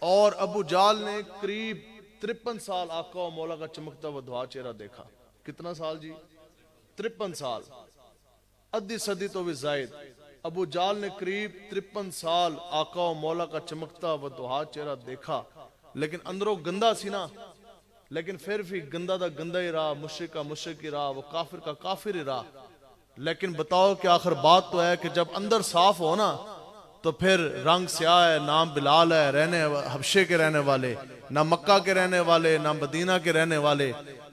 اور ابو جال نے قریب 53 سال آقا و مولا کا چمکتا و دعا چہرہ دیکھا. کتنا سال جی؟ 53 سال، ادھی صدی تو بھی زائد. ابو جال نے قریب 53 سال آقا و مولا کا چمکتا و دعا چہرہ دیکھا، لیکن اندروں گندا سی نا. لیکن پھر بھی گندا دا گندا ہی رہا، مشرک کا مشرک ہی رہا، وہ کافر کا کافر ہی رہا. لیکن بتاؤ کہ آخر بات تو ہے کہ جب اندر صاف ہو نا تو پھر رنگ سیاہ ہے، نام بلال ہے، رہنے حبشے کے رہنے والے، نہ مکہ کے رہنے والے، نہ مدینہ کے رہنے والے.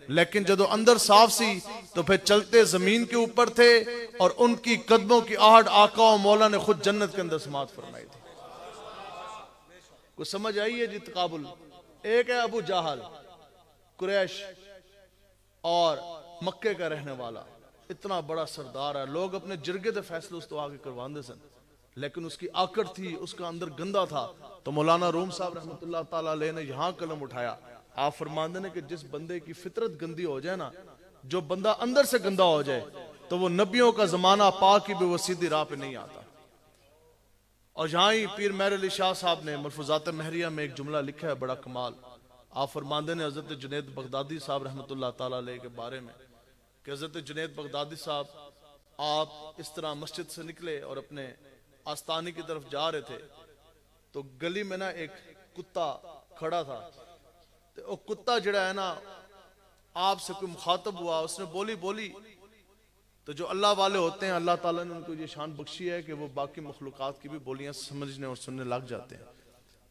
لیکن جب اندر صاف سی تو پھر چلتے زمین کے اوپر تھے، اور ان کی قدموں کی آہٹ آقا و مولا نے خود جنت کے اندر سماعت فرمائی تھی. کچھ سمجھ آئی ہے جی تقابل؟ ایک ہے ابو جہل، قریش اور مکے کا رہنے والا، اتنا بڑا سردار ہے، لوگ اپنے جرگے دے فیصلے اس تو آگے کرواندے سن، لیکن اس کی آکڑ تھی، اس کا اندر گندہ تھا. تو مولانا روم صاحب رحمۃ اللہ تعالیٰ علیہ نے یہاں قلم اٹھایا. آپ فرماندے نے کہ جس بندے کی فطرت گندی ہو جائے نا، جو بندہ اندر سے گندہ ہو جائے، تو وہ نبیوں کا زمانہ پاک کی بھی وہ سیدھی راہ پہ نہیں آتا. اور یہاں ہی پیر مہر علی شاہ صاحب نے ملفوظات مہریہ میں ایک جملہ لکھا ہے بڑا کمال. آپ فرماندے نے حضرت جنید بغدادی صاحب رحمۃ اللہ تعالیٰ علیہ کے بارے میں کہ حضرت جنید بغدادی صاحب آپ اس طرح مسجد سے نکلے اور اپنے آستانے کی طرف جا رہے تھے، تو گلی میں نا ایک کتا کھڑا تھا. تو وہ کتا جڑا ہے نا آپ سے کوئی مخاطب ہوا، اس نے بولی. تو جو اللہ والے ہوتے ہیں اللہ تعالیٰ نے ان کو یہ شان بخشی ہے کہ وہ باقی مخلوقات کی بھی بولیاں سمجھنے اور سننے لگ جاتے ہیں.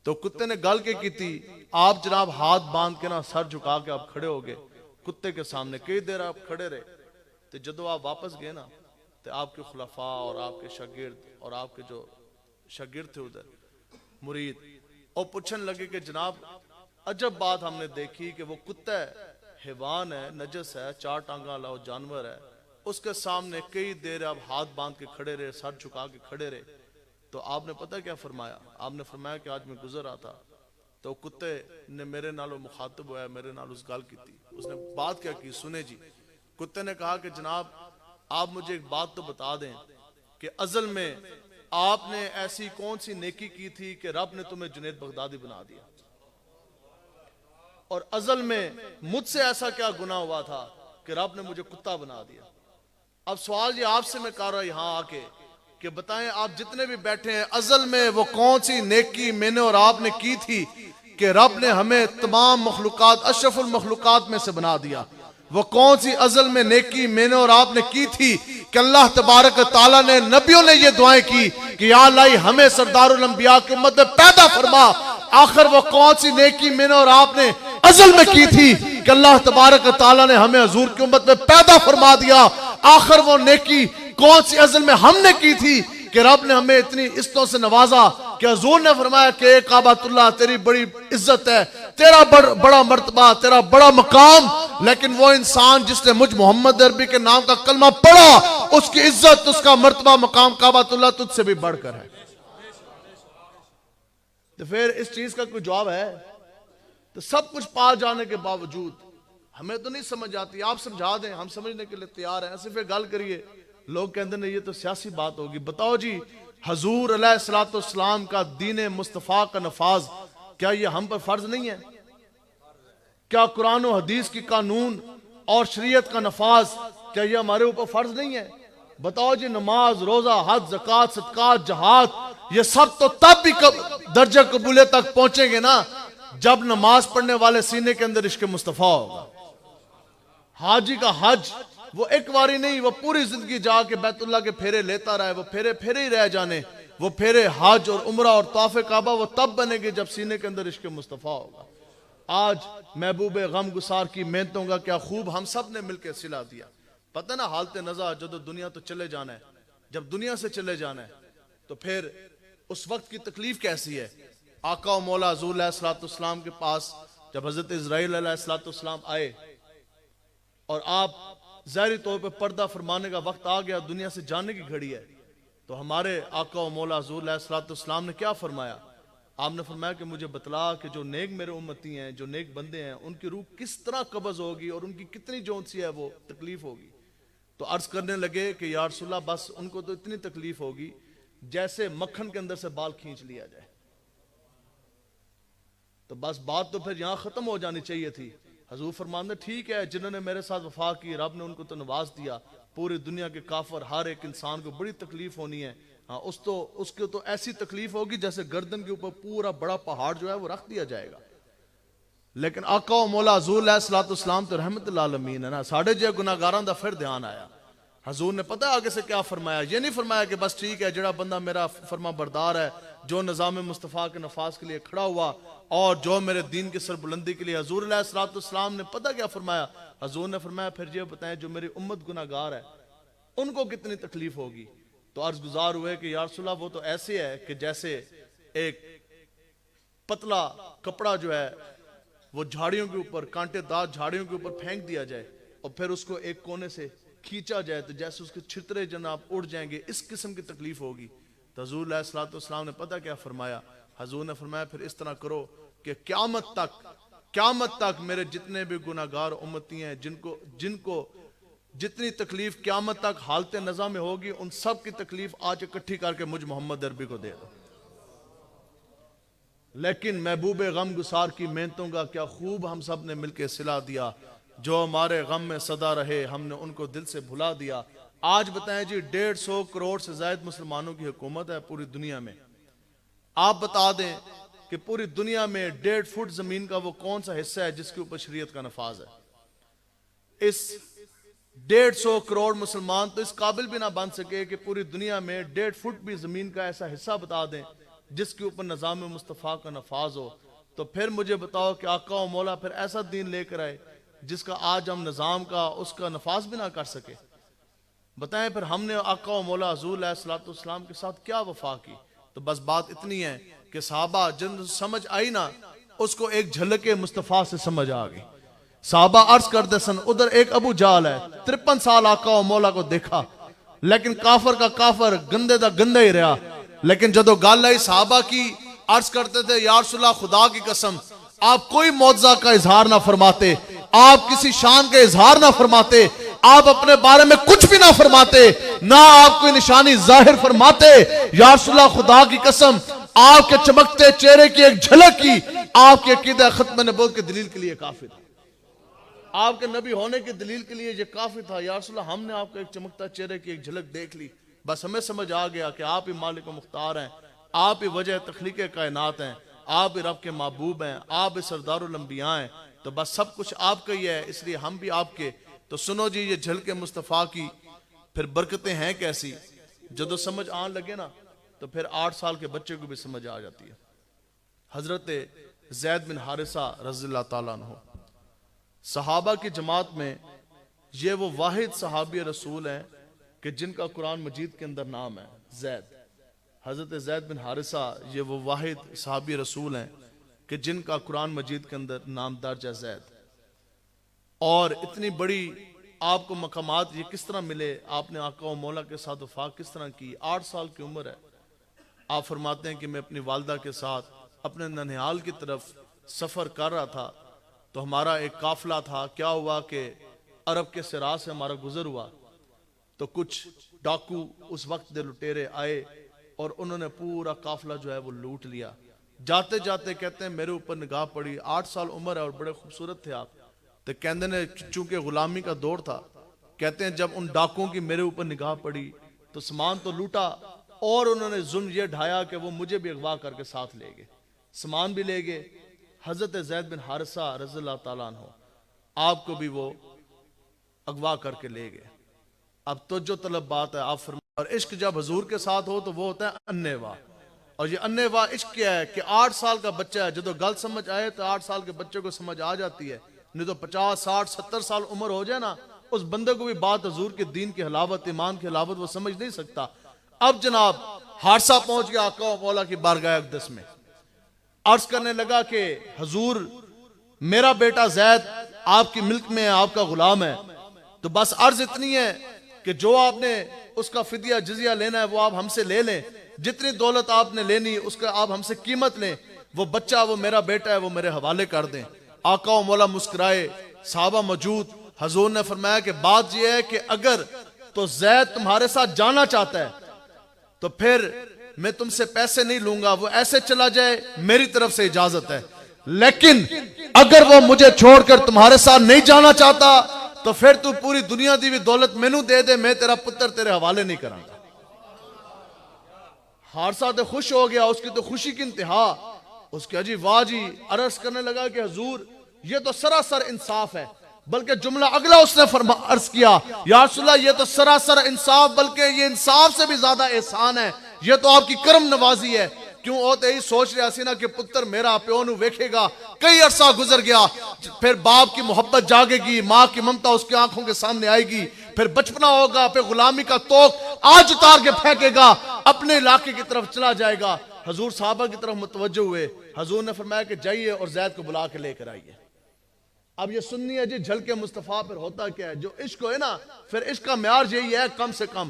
تو کتے نے گل کے کی تھی، آپ جناب ہاتھ باندھ کے نا سر جھکا کے آپ کھڑے ہو گئے کتے کے سامنے، کئی دیر آپ کھڑے رہے. تو جدو آپ واپس گئے نا تو آپ کے خلفاء اور آپ کے شاگرد اور آپ کے جو شاگرد تھے ادھر مرید، اور پوچھن لگے کہ جناب عجب بات ہم نے دیکھی کہ وہ کتا ہے، حیوان ہے، نجس ہے، 4 ٹانگاں والا وہ جانور ہے، اس کے سامنے کئی دیر آپ ہاتھ باندھ کے کھڑے رہے، سر جھکا کے کھڑے رہے. تو آپ نے پتہ کیا فرمایا؟ آپ نے فرمایا کہ آج میں گزر رہا تھا تو کتے نے میرے نالوں مخاطب ہوا ہے، میرے نال اس گال کی تھی. اس نے بات کیا کی سنے جی. کتے نے کہا کہ جناب آپ مجھے ایک بات تو بتا دیں کہ ازل میں آپ نے ایسی کون سی نیکی کی تھی کہ رب نے تمہیں جنید بغدادی بنا دیا، اور ازل میں مجھ سے ایسا کیا گناہ ہوا تھا کہ رب نے مجھے کتا بنا دیا. اب سوال یہ آپ سے میں کر رہا یہاں آ کے کہ بتائیں آپ جتنے بھی بیٹھے ہیں، ازل میں وہ کون سی نیکی میں نے اور آپ نے کی تھی کہ رب نے ہمیں تمام مخلوقات اشرف المخلوقات میں سے بنا دیا؟ وہ کون سی ازل میں نیکی میں نے اور آپ نے کی تھی کہ اللہ تبارک تعالیٰ نے نبیوں نے یہ دعائیں کی کہ یا اللہ ہمیں سردار الانبیاء کی امت میں پیدا فرما؟ آخر وہ کون سی نیکی میں نے اور آپ نے ازل میں کی تھی کہ اللہ تبارک تعالیٰ نے ہمیں حضور کی امت میں پیدا فرما دیا؟ آخر وہ نیکی کون سی ازل میں ہم نے کی تھی کہ رب نے ہمیں اتنی عزتوں سے نوازا کہ حضور نے فرمایا کہ اے کعبۃ اللہ تیری بڑی عزت ہے، تیرا بڑا مرتبہ، تیرا بڑا مقام، لیکن وہ انسان جس نے مجھ محمد عربی کے نام کا کلمہ پڑھا، اس کی عزت، اس کا مرتبہ، مقام کعبۃ اللہ تجھ سے بھی بڑھ کر ہے. تو پھر اس چیز کا کوئی جواب ہے؟ تو سب کچھ پا جانے کے باوجود ہمیں تو نہیں سمجھ آتی. آپ سمجھا دیں، ہم سمجھنے کے لیے تیار ہیں. صرف ایک گل کریے، لوگ کہتے ہیں یہ تو سیاسی بات ہوگی. بتاؤ جی حضور علیہ الصلوۃ والسلام کا دین مصطفیٰ کا نفاذ کیا یہ ہم پر فرض نہیں ہے؟ کیا قرآن و حدیث کی قانون اور شریعت کا نفاذ کیا یہ ہمارے اوپر فرض نہیں ہے؟ بتاؤ جی نماز، روزہ، حج، زکوٰۃ، صدقات، جہاد، یہ سب تو تب بھی درجہ قبولیت تک پہنچیں گے نا جب نماز پڑھنے والے سینے کے اندر عشق مصطفیٰ ہوگا. حاجی کا حج وہ ایک باری نہیں، وہ پوری زندگی جا کے بیت اللہ کے پھیرے لیتا رہے، وہ پھیرے ہی رہ جانے. وہ پھیرے حج اور عمرہ اور طواف کعبہ وہ تب بنے گے جب سینے کے اندر عشق مصطفیٰ ہوگا. آج محبوب غم گسار کی محنتوں کا کیا خوب ہم سب نے مل کے صلہ دیا. پتہ نا حالت نظر جدو دنیا تو چلے جانا ہے، جب دنیا سے چلے جانا ہے تو پھر اس وقت کی تکلیف کیسی ہے. آقا و مولا حضور علیہ الصلوۃ والسلام کے پاس جب حضرت اسرائیل علیہ الصلوۃ والسلام آئے اور آپ ظاہری طور پہ پردہ فرمانے کا وقت آ گیا، دنیا سے جانے کی گھڑی ہے، تو ہمارے آقا و مولا حضور علیہ الصلوۃ والسلام نے کیا فرمایا؟ آپ نے فرمایا کہ مجھے بتلا کہ جو نیک میرے امتی ہیں، جو نیک بندے ہیں، ان کی روح کس طرح قبض ہوگی اور ان کی کتنی جون سی ہے وہ تکلیف ہوگی. تو عرض کرنے لگے کہ یا رسول اللہ بس ان کو تو اتنی تکلیف ہوگی جیسے مکھن کے اندر سے بال کھینچ لیا جائے. تو بس بات تو پھر یہاں ختم ہو جانی چاہیے تھی. حضور فرماتے ٹھیک ہے جنہوں نے میرے ساتھ وفا کی رب نے ان کو تو نواز دیا, پوری دنیا کے کافر ہر ایک انسان کو بڑی تکلیف ہونی ہے. ہاں اس کو تو ایسی تکلیف ہوگی جیسے گردن کے اوپر پورا بڑا پہاڑ جو ہے وہ رکھ دیا جائے گا. لیکن آقا و مولا حضور علیہ الصلوۃ والسلام تو رحمت اللہ عالمین ہے نا, ساڑھے جے گناہگاراں دا پھر دھیان آیا. حضور نے پتہ آگے سے کیا فرمایا, یہ نہیں فرمایا کہ بس ٹھیک ہے جڑا بندہ میرا فرما بردار ہے, جو نظام مصطفیٰ کے نفاذ کے لیے کھڑا ہوا اور جو میرے دین کی سربلندی کے لیے. حضور علیہ الصلوۃ والسلام نے پتہ کیا فرمایا, حضور نے فرمایا پھر یہ بتائیں جو میری امت گناہگار ہے ان کو کتنی تکلیف ہوگی. تو عرض گزار ہوئے کہ یا رسول اللہ وہ تو ایسے ہے کہ جیسے ایک پتلا کپڑا جو ہے وہ جھاڑیوں کے اوپر, کانٹے دار جھاڑیوں کے اوپر پھینک دیا جائے اور پھر اس کو ایک کونے سے کھینچا جائے تو جیسے اس کے چھترے جناب اڑ جائیں گے, اس قسم کی تکلیف ہوگی. تو حضور علیہ الصلوۃ والسلام نے پتہ کیا فرمایا, حضور نے فرمایا پھر اس طرح کرو کہ قیامت تک میرے جتنے بھی گناہگار امتی ہیں جن کو جتنی تکلیف قیامت تک حالت نزا میں ہوگی ان سب کی تکلیف آج اکٹھی کر کے مجھ محمد عربی کو دے دو. لیکن محبوب غم گسار کی محنتوں کا کیا خوب ہم سب نے مل کے صلہ دیا, جو ہمارے غم میں صدا رہے ہم نے ان کو دل سے بھلا دیا. آج بتائیں جی 150 کروڑ سے زائد مسلمانوں کی حکومت ہے پوری دنیا میں. آپ بتا دیں کہ پوری دنیا میں 1.5 فٹ زمین کا وہ کون سا حصہ ہے جس کے اوپر شریعت کا نفاذ ہے. اس 150 کروڑ مسلمان تو اس قابل بھی نہ بن سکے کہ پوری دنیا میں 1.5 فٹ بھی زمین کا ایسا حصہ بتا دیں جس کے اوپر نظام مصطفیٰ کا نفاذ ہو. تو پھر مجھے بتاؤ کہ آقا و مولا پھر ایسا دین لے کر آئے جس کا آج ہم نظام کا اس کا نفاذ بھی نہ کر سکے. بتائیں پھر ہم نے آقا و مولا حضور علیہ الصلوۃ والسلام کے ساتھ کیا وفا کی. تو بس بات اتنی ہے کہ صحابہ جن سمجھ آئی نا اس کو ایک جھلک مصطفیٰ سے سمجھ آ گئی. صحابہ عرض کرتے سن ادھر ایک ابو جہل ہے 53 سال آقا و مولا کو دیکھا لیکن کافر کا کافر گندے دا گندہ ہی رہا. لیکن جدو گل آئی صحابہ کی عرض کرتے تھے یا رسول اللہ خدا کی قسم آپ کوئی معجزہ کا اظہار نہ فرماتے, آپ کسی شان کا اظہار نہ فرماتے, آپ اپنے بارے میں کچھ بھی نہ فرماتے, نہ آپ کوئی نشانی ظاہر فرماتے. یا رسول اللہ خدا کی قسم آپ کے چمکتے چہرے کی ایک جھلک کی آپ کے عقیدہ ختم نبوت کی دلیل کے لیے کافی تھا, آپ کے نبی ہونے کی دلیل کے لیے یہ کافی تھا. یا رسول اللہ ہم نے آپ کے ایک چمکتا چہرے کی ایک جھلک دیکھ لی, بس ہمیں سمجھ آ گیا کہ آپ ہی مالک و مختار ہیں, آپ ہی وجہ تخلیق کائنات ہیں, آپ ہی رب کے محبوب ہیں, آپ ہی سردار الانبیاء ہیں, تو بس سب کچھ آپ کا ہی ہے, اس لیے ہم بھی آپ کے. تو سنو جی یہ جھلک مصطفیٰ کی پھر برکتیں ہیں کیسی. جدو سمجھ آن لگے نا تو پھر 8 سال کے بچے کو بھی سمجھ آ جاتی ہے. حضرت زید بن حارثہ رضی اللہ تعالیٰ عنہ صحابہ کی جماعت میں یہ وہ واحد صحابی رسول ہیں کہ جن کا قرآن مجید کے اندر نام ہے زید. حضرت زید بن حارثہ یہ وہ واحد صحابی رسول ہیں کہ جن کا قرآن مجید کے اندر نام درج ہے زید. اور اتنی بڑی آپ کو مقامات یہ کس طرح ملے, آپ نے آقا و مولا کے ساتھ وفا کس طرح کی. 8 سال کی عمر ہے, آپ فرماتے ہیں کہ میں اپنی والدہ کے ساتھ اپنے ننھیال کی طرف سفر کر رہا تھا تو ہمارا ایک قافلہ تھا. کیا ہوا کہ عرب کے صراع سے ہمارا گزر ہوا تو کچھ ڈاکو اس وقت دے لٹیرے آئے اور انہوں نے پورا قافلہ جو ہے وہ لوٹ لیا. جاتے جاتے کہتے ہیں میرے اوپر نگاہ پڑی, 8 سال عمر ہے اور بڑے خوبصورت تھے آپ. تو کہندے نے چونکہ غلامی کا دور تھا, کہتے ہیں جب ان ڈاکوں کی میرے اوپر نگاہ پڑی تو سامان تو لوٹا اور انہوں نے ظلم یہ ڈھایا کہ وہ مجھے بھی اغوا کر کے ساتھ لے گئے, سامان بھی لے گئے. حضرت زید بن حارثہ رضی اللہ تعالیٰ عنہ آپ کو بھی وہ اغوا کر کے لے گئے. اب تو جو طلب بات ہے آپ فرمائیں, اور عشق جب حضور کے ساتھ ہو تو وہ ہوتا ہے انیوا. اور یہ انیوا عشق کیا ہے کہ 8 سال کا بچہ ہے, جدو گل سمجھ آئے تو 8 سال کے بچے کو سمجھ آ جاتی ہے, نہیں تو 50 60 70 سال عمر ہو جائے نا اس بندے کو بھی بات حضور کے دین کی حلاوت ایمان کی حلاوت وہ سمجھ نہیں سکتا. اب جناب حارثہ پہنچ گیا آقا و مولا کی بارگاہ اقدس میں, عرض کرنے لگا کہ حضور میرا بیٹا زید آپ کی ملک میں ہے, آپ کا غلام ہے, تو بس عرض اتنی ہے کہ جو آپ نے اس کا فدیہ جزیہ لینا ہے وہ آپ ہم سے لے لیں, جتنی دولت آپ نے لینی اس کا آپ ہم سے قیمت لیں, وہ بچہ وہ میرا بیٹا ہے وہ میرے حوالے کر دیں. آقا و مولا مسکرائے, صحابہ موجود. حضور نے فرمایا کہ بات یہ ہے کہ اگر تو زید تمہارے ساتھ جانا چاہتا ہے تو پھر میں تم سے پیسے نہیں لوں گا, وہ ایسے چلا جائے میری طرف سے اجازت ہے, لیکن اگر وہ مجھے چھوڑ کر تمہارے ساتھ نہیں جانا چاہتا تو پھر تو پوری دنیا دی بھی دولت مینوں دے دے، میں تیرا پتر تیرے حوالے نہیں کراں گا۔ حارثہ تو خوش ہو گیا، اس کی تو خوشی کی انتہا، اس کے جی واہ جی، عرض کرنے لگا کہ حضور یہ تو سراسر انصاف ہے، بلکہ جملہ اگلا اس نے عرض کیا یا رسول اللہ یہ تو سراسر انصاف، بلکہ یہ انصاف سے بھی زیادہ احسان ہے، یہ تو آپ کی کرم نوازی ہے۔ کیوں ہوتے ہی سوچ رہا سی نا کہ پتر میرا پیو نو ویکھے گا، کئی عرصہ گزر گیا، پھر باپ کی محبت جاگے گی، ماں کی ممتا اس کی آنکھوں کے سامنے آئے گی، پھر بچپنا ہوگا، پھر غلامی کا توق آج اتار کے پھینکے گا، اپنے علاقے کی طرف چلا جائے گا۔ حضور صحابہ کی طرف متوجہ ہوئے، حضور نے فرمایا کہ جائیے اور زید کو بلا کے لے کر آئیے۔ اب یہ سننی ہے جی جھلکے مصطفیٰ پر ہوتا کیا ہے، جو عشق ہے نا، پھر عشق کا معیار یہی ہے کم سے کم۔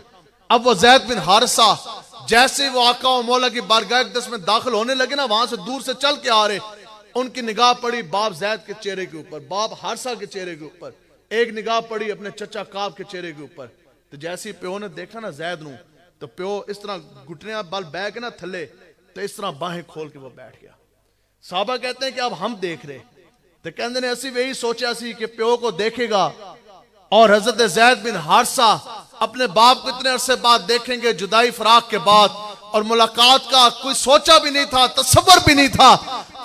اب وہ زید بن حارثہ جیسے وہ آقا و مولا کی بارگاہ اقدس میں داخل ہونے لگے نا، وہاں سے دور سے چل کے آ رہے، ان کی نگاہ پڑی باپ زید کے چہرے کے اوپر، باپ حارثہ کے چہرے کے اوپر، ایک نگاہ پڑی اپنے چچا کعب کے چہرے کے اوپر۔ تو جیسے پیو نے دیکھا نا زید نو، تو پیو اس طرح گھٹنیاں بل بہ کے نا تھلے، تو اس طرح باہیں کھول کے وہ بیٹھ گیا۔ صحابہ کہتے ہیں کہ اب ہم دیکھ رہے، تو کہندے نے اسی وہی سوچا سی کہ پیو کو دیکھے گا، اور حضرت زید بن حارثہ اپنے باپ کو اتنے عرصے بعد دیکھیں گے، جدائی فراق کے بعد، اور ملاقات کا کوئی سوچا بھی نہیں تھا، تصور بھی نہیں تھا۔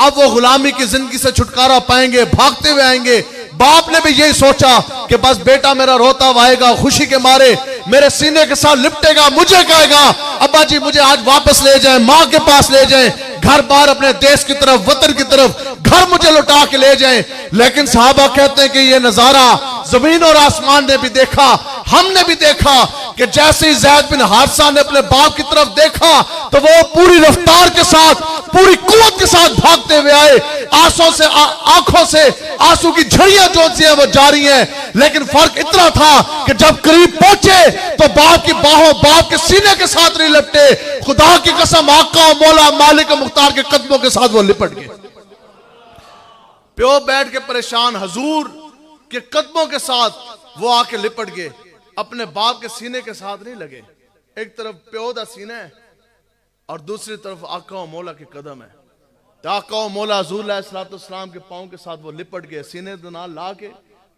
اب وہ غلامی کی زندگی سے چھٹکارا پائیں گے، بھاگتے ہوئے آئیں گے۔ باپ نے بھی یہی سوچا کہ بس بیٹا میرا روتا ہوا آئے گا، خوشی کے مارے میرے سینے کے ساتھ لپٹے گا، مجھے کہے گا ابا جی مجھے آج واپس لے جائیں، ماں کے پاس لے جائیں، گھر بار اپنے دیش کی طرف، وطن کی طرف، گھر مجھے لوٹا کے لے جائیں۔ لیکن صحابہ کہتے ہیں کہ یہ نظارہ زمین اور آسمان نے بھی دیکھا، ہم نے بھی دیکھا کہ جیسے ہی زید بن حارثہ نے اپنے باپ کی طرف دیکھا تو وہ پوری رفتار کے ساتھ، پوری قوت کے ساتھ بھاگتے ہوئے آئے، آنکھوں سے آنسو کی جھڑیاں جو سی ہیں وہ جاری ہیں، لیکن فرق اتنا تھا کہ جب قریب پہنچے تو باپ کی باہوں، باپ کے سینے کے ساتھ نہیں لپٹے، خدا کی قسم آقا و مولا مالک و مختار کے قدموں کے ساتھ وہ لپٹ گئے۔ پیو بیٹھ کے پریشان، حضور کے قدموں کے ساتھ وہ آ کے لپٹ گئے، اپنے باپ کے سینے کے ساتھ نہیں لگے۔ ایک طرف پیو دا سینہ ہے اور دوسری طرف آقا و مولا کے قدم ہے، تو آقا و مولا حضور علیہ السلام کے پاؤں کے ساتھ وہ لپٹ گئے، سینے دنال لا کے۔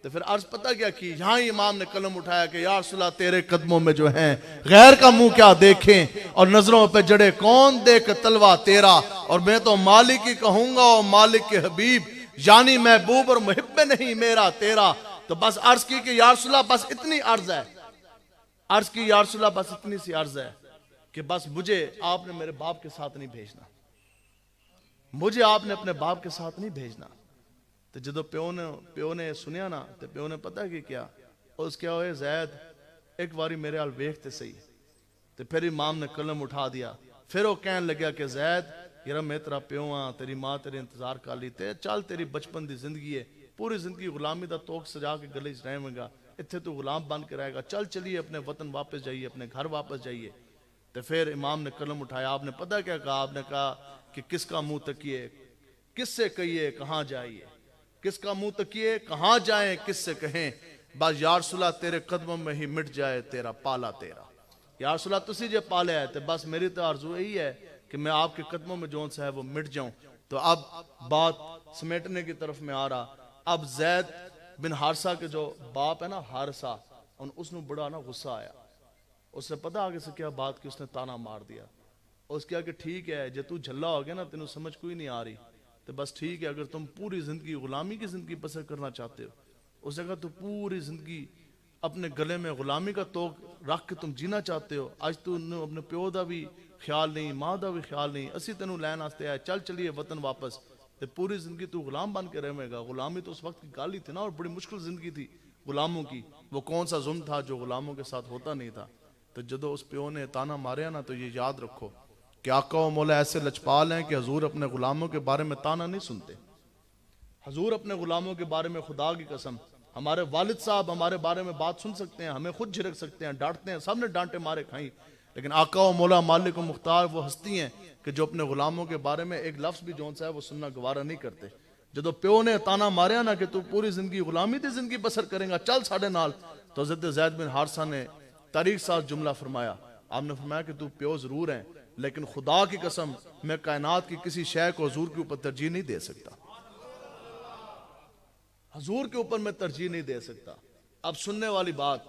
تو پھر عرض پتہ کیا کی، یہاں ہی امام نے قلم اٹھایا کہ یا رسول اللہ تیرے قدموں میں جو ہیں غیر کا منہ کیا دیکھیں، اور نظروں پہ جڑے کون دیکھ تلوہ تیرا، اور میں تو مالک ہی کہوں گا اور مالک کے حبیب، یعنی محبوب اور محب نہیں میرا تیرا۔ تو بس عرض کی کہ یا رسول اللہ بس اتنی عرض ہے، عرض کی یا رسول اللہ بس اتنی سی عرض ہے کہ بس مجھے آپ نے میرے باپ کے ساتھ نہیں بھیجنا، مجھے آپ نے اپنے باپ کے ساتھ نہیں بھیجنا۔ تو جدو پیو نے سنیا نا، تو پیو نے پتہ کہ کیا اس کیا ہوئے، زید ایک باری میرے حال ویکھتے صحیح۔ تو پھر امام نے قلم اٹھا دیا، پھر وہ کہنے لگیا کہ زید یار میں تیرا پیو ہاں، تیری ماں تیرے انتظار کر لی تے، چل تیری بچپن دی زندگی ہے، پوری زندگی غلامی دا توق سجا کے گلے چ رہے گا، اتھے تو غلام بن کے رہے گا، چل چلیے اپنے وطن واپس جائیے، اپنے گھر واپس جائیے۔ تو پھر امام نے قلم اٹھایا، آپ نے پتہ کیا کہا، آپ نے کہا کہ کس کا منہ تکیے، کس سے کہیے کہاں جائیے، کس کا منہ تکیے کہاں جائیں، کس سے کہیں، بس یا رسول اللہ تیرے قدموں میں ہی مٹ جائے تیرا پالا تیرا۔ یا رسول اللہ تسی جے پالے ہے تو بس میری تو آرزو یہی ہے کہ میں آپ کے قدموں میں جون سا ہے وہ مٹ جاؤں۔ تو اب بات سمیٹنے کی طرف میں آ رہا، اب زید بن حارثہ کے جو باپ ہے نا حارثہ، اس نے بڑا نا غصہ آیا، اس نے پتہ آگے سے کیا بات کی، اس نے تانا مار دیا، اس کیا کہ ٹھیک ہے جے تو جھلا ہو گیا نا، تینوں سمجھ کوئی نہیں آ رہی، تو بس ٹھیک ہے اگر تم پوری زندگی غلامی کی زندگی بسر کرنا چاہتے ہو، اس نے کہا تو پوری زندگی اپنے گلے میں غلامی کا توق رکھ کے تم جینا چاہتے ہو، آج تو اپنے پیو دا بھی خیال نہیں، ماں دا بھی خیال نہیں، اسی تینوں لین آستے آئے، چل چلیے وطن واپس، تو پوری زندگی تو غلام بن کے رہے گا۔ غلامی تو اس وقت کی گالی تھی نا، اور بڑی مشکل زندگی تھی غلاموں کی، وہ کون سا ظلم تھا جو غلاموں کے ساتھ ہوتا نہیں تھا۔ تو جدو اس پیو نے تانا ماریا نا، تو یہ یاد رکھو کہ آقا و مولا ایسے لچپال ہیں کہ حضور اپنے غلاموں کے بارے میں تانا نہیں سنتے، حضور اپنے غلاموں کے بارے میں خدا کی قسم، ہمارے والد صاحب ہمارے بارے میں بات سن سکتے ہیں، ہمیں خود جھڑک سکتے ہیں، ڈانٹتے ہیں، سب نے ڈانٹے مارے کھائیں، لیکن آقا و مولا مالک و مختار وہ ہستی ہیں کہ جو اپنے غلاموں کے بارے میں ایک لفظ بھی جون سا ہے وہ سننا گوارا نہیں کرتے۔ جدو پیو نے تانا ماریا نا کہ تو پوری زندگی غلامی دی زندگی بسر کریں گا، چل ساڑھے نال، تو حضرت زید بن حارثہ نے تاریخ ساز جملہ فرمایا، آپ نے فرمایا کہ تو پیو ضرور ہیں، لیکن خدا کی قسم میں کائنات کی کسی شے کو حضور کے اوپر ترجیح نہیں دے سکتا۔ حضور کے اوپر میں ترجیح نہیں دے سکتا. اب سننے والی بات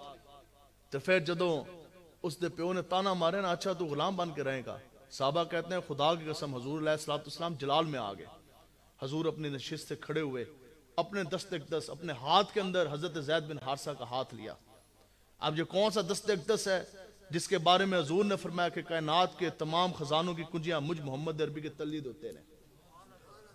تو پھر جدوں اس دے پیو نے تانا مارے نا اچھا تو غلام بن کے رہے گا. صحابہ کہتے ہیں خدا کی قسم حضور علیہ الصلوۃ والسلام جلال میں آ گئے. حضور اپنی نشست سے کھڑے ہوئے, اپنے دست اقدس اپنے ہاتھ کے اندر حضرت زید بن حارثہ کا ہاتھ لیا. اب یہ کون سا دست اقدس ہے جس کے بارے میں حضور نے فرمایا کہ کائنات کے تمام خزانوں کی کنجیاں مجھ محمد عربی کے تلید ہوتے ہیں.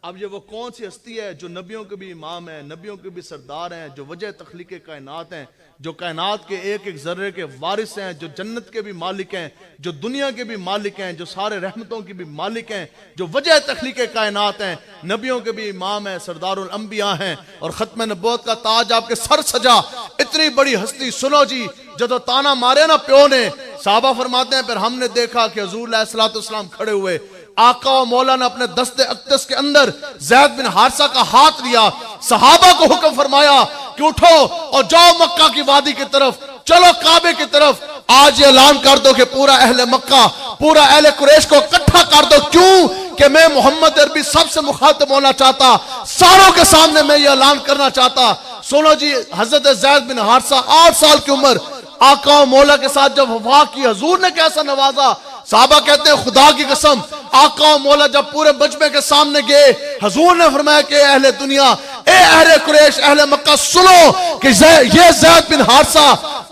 اب یہ وہ کون سی ہستی ہے جو نبیوں کے بھی امام ہیں, نبیوں کے بھی سردار ہیں, جو وجہ تخلیق کائنات ہیں, جو کائنات کے ایک ایک ذرے کے وارث ہیں, جو جنت کے بھی مالک ہیں, جو دنیا کے بھی مالک ہیں, جو سارے رحمتوں کی بھی مالک ہیں, جو وجہ تخلیق کائنات ہیں, نبیوں کے بھی امام ہیں, سردار الانبیاء ہیں, اور ختم نبوت کا تاج آپ کے سر سجا. اتنی بڑی ہستی. سنو جی, جدو تانا مارے نا پیو نے, صحابہ فرماتے ہیں پھر ہم نے دیکھا کہ حضور علیہ الصلوۃ والسلام کھڑے ہوئے, آقا و مولا نے اپنے دست اقدس کے اندر زید بن حارثہ کا ہاتھ لیا. صحابہ کو حکم فرمایا کہ اٹھو اور جاؤ مکہ کی وادی کی طرف, چلو کعبے کی طرف. آج یہ اعلان کر دو کہ پورا اہل مکہ, پورا اہل قریش کو اکٹھا کر دو. کیوں کہ میں محمد عربی سب سے مخاطب ہونا چاہتا, ساروں کے سامنے میں یہ اعلان کرنا چاہتا. سنو جی, حضرت زید بن حارثہ 8 سال کی عمر, آقا و مولا کے ساتھ جب وفا کی, حضور نے کیسا نوازا. صحابہ کہتے ہیں خدا کی قسم آقا و مولا جب پورے مجمع کے سامنے گئے, حضور نے فرمایا کہ اہل دنیا, اے اہل قریش, اہل مکہ, سنو کہ یہ زید بن حارثہ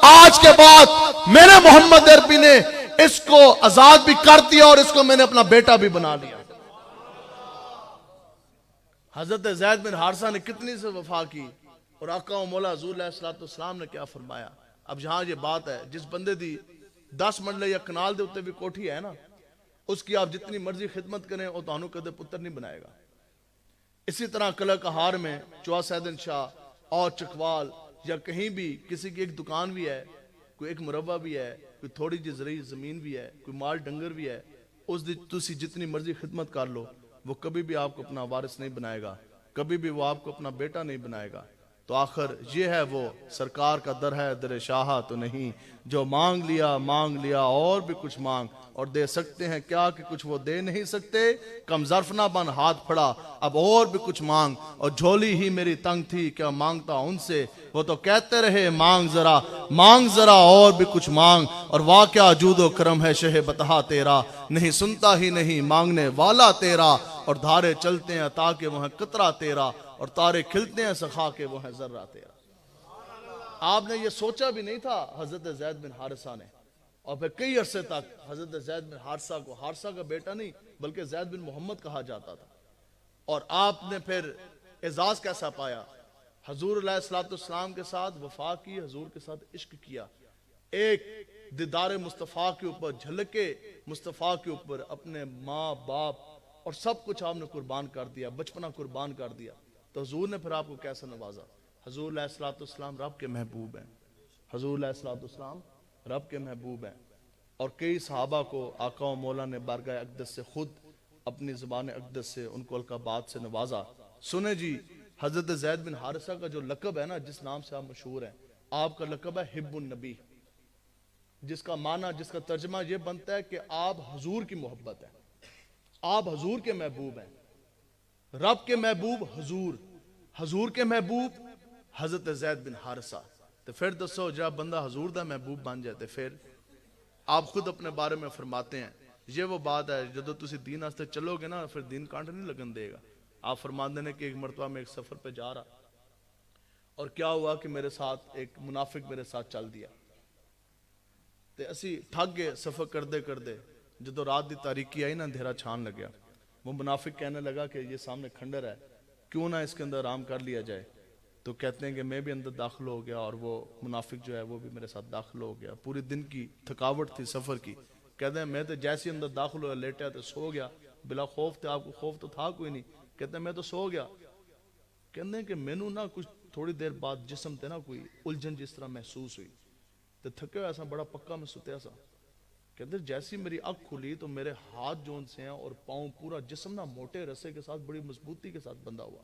آج کے بعد میرے محمد عربی نے اس کو آزاد بھی کر دیا اور اس کو میں نے اپنا بیٹا بھی بنا لیا. حضرت زید بن حارثہ نے کتنی سے وفا کی, اور آقا و مولا حضور علیہ الصلوۃ والسلام نے کیا فرمایا. اب یہاں یہ بات ہے, جس بندے دی 10 منڈلے یا کنال دے اتے بھی کوٹھی ہے نا, اس کی آپ جتنی مرضی خدمت کریں وہ تانوں کدے پتر نہیں بنائے گا. اسی طرح کلہ کہار میں چوا سیدن شاہ اور چکوال یا کہیں بھی کسی کی ایک دکان بھی ہے, کوئی ایک مربع بھی ہے, کوئی تھوڑی جی زرعی زمین بھی ہے, کوئی مال ڈنگر بھی ہے, اس دی تسی جتنی مرضی خدمت کر لو, وہ کبھی بھی آپ کو اپنا وارث نہیں بنائے گا, کبھی بھی وہ آپ کو اپنا بیٹا نہیں بنائے گا. تو آخر یہ ہے وہ سرکار کا در ہے در شاہ تو نہیں, جو مانگ لیا اور بھی کچھ مانگ, اور دے سکتے ہیں کیا کہ کچھ وہ دے نہیں سکتے, کم ظرف نہ بن ہاتھ پھڑا اب اور بھی کچھ مانگ, اور جھولی ہی میری تنگ تھی کیا مانگتا ان سے, وہ تو کہتے رہے مانگ ذرا اور بھی کچھ مانگ, اور واقعہ جود و کرم ہے شہ بتہا تیرا, نہیں سنتا ہی نہیں مانگنے والا تیرا, اور دھارے چلتے ہیں عطا کے وہ ہیں قطرہ تیرا, اور تارے کھلتے ہیں سخا کے وہ ہیں ذرہ تیرا. آپ نے یہ سوچا بھی نہیں تھا حضرت زید بن حارثہ نے, اور پھر کئی عرصے تک حضرت زید بن حارثہ کو حارثہ کا بیٹا نہیں بلکہ زید بن محمد کہا جاتا تھا. اور آپ نے پھر اعزاز کیسا پایا, حضور علیہ الصلوۃ والسلام کے ساتھ وفا کی, حضور کے ساتھ عشق کیا, ایک دیدار مصطفیٰ کے اوپر, جھلکے مصطفیٰ کے اوپر اپنے ماں باپ اور سب کچھ آپ نے قربان کر دیا, بچپنا قربان کر دیا. تو حضور نے پھر آپ کو کیسا نوازا. حضور علیہ الصلوۃ والسلام رب کے محبوب ہیں, حضور علیہ الصلوۃ والسلام رب کے محبوب ہیں. اور کئی صحابہ کو آقا و مولا نے بارگاہ اقدس سے خود اپنی زبان اقدس سے ان کو القابات سے نوازا. سنیں جی, حضرت زید بن حارثہ کا جو لقب ہے نا, جس نام سے آپ مشہور ہیں, آپ کا لقب ہے حب النبی, جس کا معنی, جس کا ترجمہ یہ بنتا ہے کہ آپ حضور کی محبت ہیں, آپ حضور کے محبوب ہیں. رب کے محبوب حضور, حضور کے محبوب حضرت زید بن حارثہ. تو پھر دسو جب بندہ حضور دا محبوب بن جاتے, پھر آپ خود اپنے بارے میں فرماتے ہیں, یہ وہ بات ہے جدو تسی دین آستے چلو گے نا, پھر دین کانٹ نہیں لگن دے گا. آپ فرماتے ہیں کہ ایک مرتبہ میں ایک سفر پہ جا رہا, اور کیا ہوا کہ میرے ساتھ ایک منافق میرے ساتھ چل دیا, تے اسی تھک گئے سفر کردے کردے. جدو رات دی تاریکی آئی نا, اندھیرا چھان لگیا, وہ منافق کہنے لگا کہ یہ سامنے کھنڈر ہے, کیوں نہ اس کے اندر آرام کر لیا جائے. تو کہتے ہیں کہ میں بھی اندر داخل ہو گیا, اور وہ منافق جو ہے وہ بھی میرے ساتھ داخل ہو گیا. پوری دن کی تھکاوٹ تھی سفر کی. کہتے ہیں میں تو جیسے اندر داخل ہوا لیٹا تو سو گیا, بلا خوف تھے. آپ کو خوف تو تھا کوئی نہیں. کہتے ہیں میں تو سو گیا. کہتے ہیں کہ مینو نہ کچھ تھوڑی دیر بعد جسم تے نا کوئی الجھن جس طرح محسوس ہوئی, تو تھکے ہوئے ایسا بڑا پکا میں ستیا سا. کہتے ہیں جیسی میری آنکھ کھلی تو میرے ہاتھ جون سے ہیں اور پاؤں, پورا جسم نا موٹے رسے کے ساتھ بڑی مضبوطی کے ساتھ بندھا ہوا.